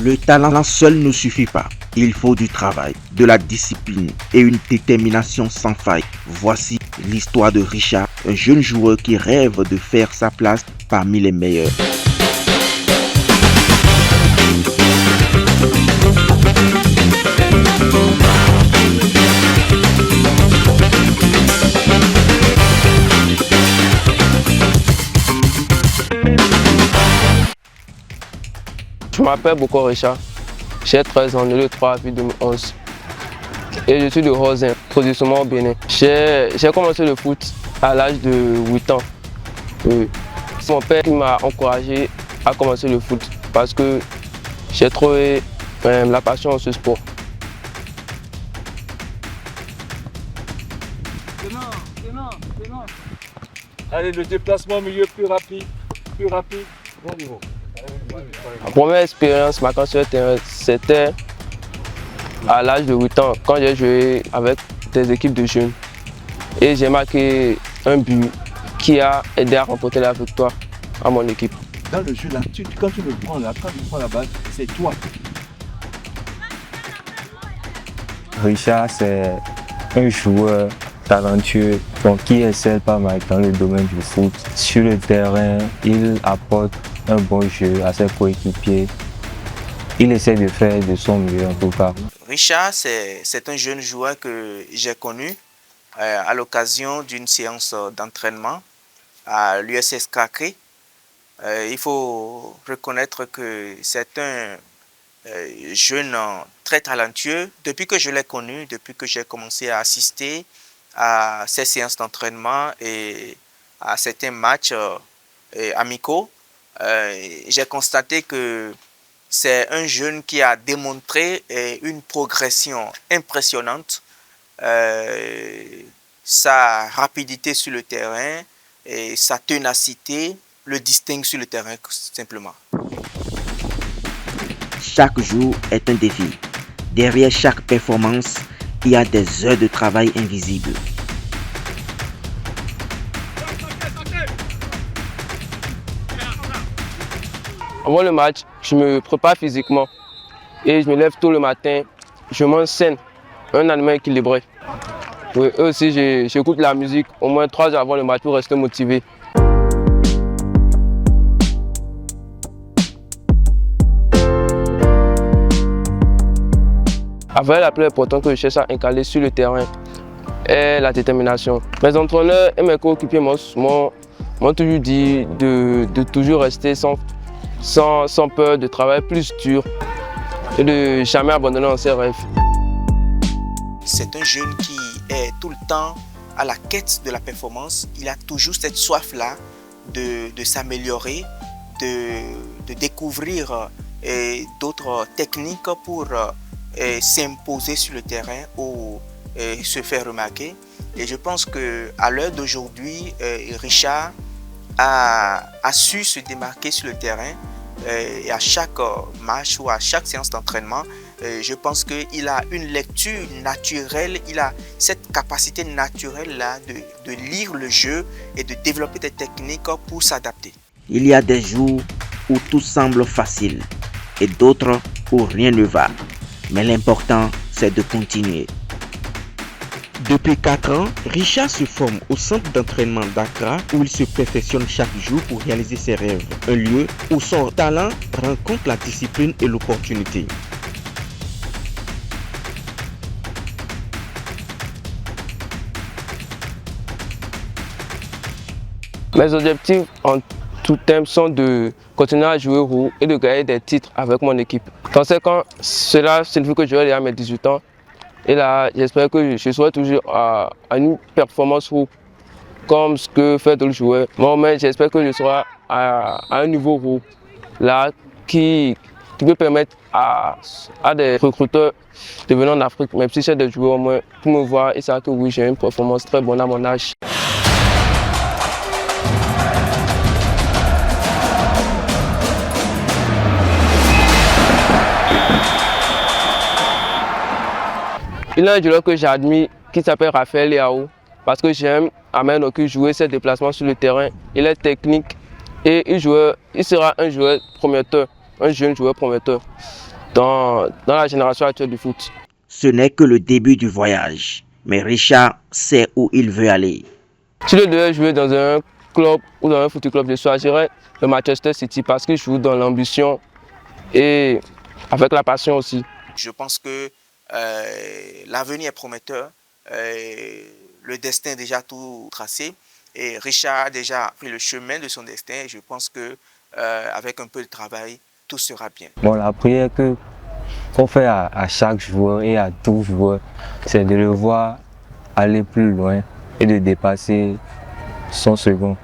Le talent seul ne suffit pas. Il faut du travail, de la discipline et une détermination sans faille. Voici l'histoire de Richard, un jeune joueur qui rêve de faire sa place parmi les meilleurs. Je m'appelle Boko Richard, j'ai 13 ans, né le 3 avril 2011 et je suis de Rosin, positionnement au Bénin. J'ai commencé le foot à l'âge de 8 ans. C'est mon père qui m'a encouragé à commencer le foot parce que j'ai trouvé la passion en ce sport. Allez, le déplacement au milieu plus rapide, bon niveau. Ma première expérience marquant sur le terrain, c'était à l'âge de 8 ans, quand j'ai joué avec des équipes de jeunes. Et j'ai marqué un but qui a aidé à remporter la victoire à mon équipe. Dans le jeu, là, quand tu prends la balle, c'est toi. Richard, c'est un joueur talentueux qui excelle pas mal dans le domaine du foot. Sur le terrain, il apporte un bon jeu à ses coéquipiers. Il essaie de faire de son mieux en tout cas. Richard, c'est un jeune joueur que j'ai connu à l'occasion d'une séance d'entraînement à l'USS Cracré. Il faut reconnaître que c'est un jeune très talentueux. Depuis que je l'ai connu, depuis que j'ai commencé à assister à ces séances d'entraînement et à certains matchs amicaux, j'ai constaté que c'est un jeune qui a démontré une progression impressionnante. Sa rapidité sur le terrain et sa ténacité le distinguent sur le terrain simplement. Chaque jour est un défi. Derrière chaque performance, il y a des heures de travail invisibles. Avant le match, je me prépare physiquement et je me lève tôt le matin. Je mange sain, un aliment équilibré. Oui, eux aussi, j'écoute la musique au moins 3 heures avant le match pour rester motivé. Avec la plus importante que je cherche à incarner sur le terrain est la détermination. Mes entraîneurs et mes coéquipiers m'ont toujours dit de toujours rester sans peur, de travailler plus dur et de jamais abandonner dans ses rêves. C'est un jeune qui est tout le temps à la quête de la performance. Il a toujours cette soif-là de s'améliorer, de découvrir d'autres techniques pour s'imposer sur le terrain ou se faire remarquer. Et je pense qu'à l'heure d'aujourd'hui, Richard a su se démarquer sur le terrain et à chaque match ou à chaque séance d'entraînement. Je pense qu'il a une lecture naturelle, il a cette capacité naturelle-là de lire le jeu et de développer des techniques pour s'adapter. Il y a des jours où tout semble facile et d'autres où rien ne va. Mais l'important, c'est de continuer. Depuis 4 ans, Richard se forme au centre d'entraînement d'Accra où il se perfectionne chaque jour pour réaliser ses rêves. Un lieu où son talent rencontre la discipline et l'opportunité. Mes objectifs en tout temps sont de continuer à jouer roux et de gagner des titres avec mon équipe. Conséquent, cela signifie que je vais aller à mes 18 ans. Et là, j'espère que je serai toujours à une performance roux comme ce que fait d'autres joueurs. Moi, mais j'espère que je serai à un niveau roux là qui peut permettre à des recruteurs de venir en Afrique, même si j'ai des joueurs au moins pour me voir et savoir que oui, j'ai une performance très bonne à mon âge. Il y a un joueur que j'admire qui s'appelle Raphaël Leao parce que j'aime Amen qui jouer ses déplacements sur le terrain. Il est technique et il sera un joueur prometteur, un jeune joueur prometteur. dans la génération actuelle du foot. Ce n'est que le début du voyage, mais Richard sait où il veut aller. Si je devais jouer dans un club ou dans un football club, je choisirais le Manchester City parce qu'il joue dans l'ambition et avec la passion aussi. Je pense que l'avenir est prometteur, le destin est déjà tout tracé et Richard a déjà pris le chemin de son destin et je pense que avec un peu de travail, tout sera bien. Bon, la prière qu'on fait à chaque joueur et à tout joueur, c'est de le voir aller plus loin et de dépasser son second.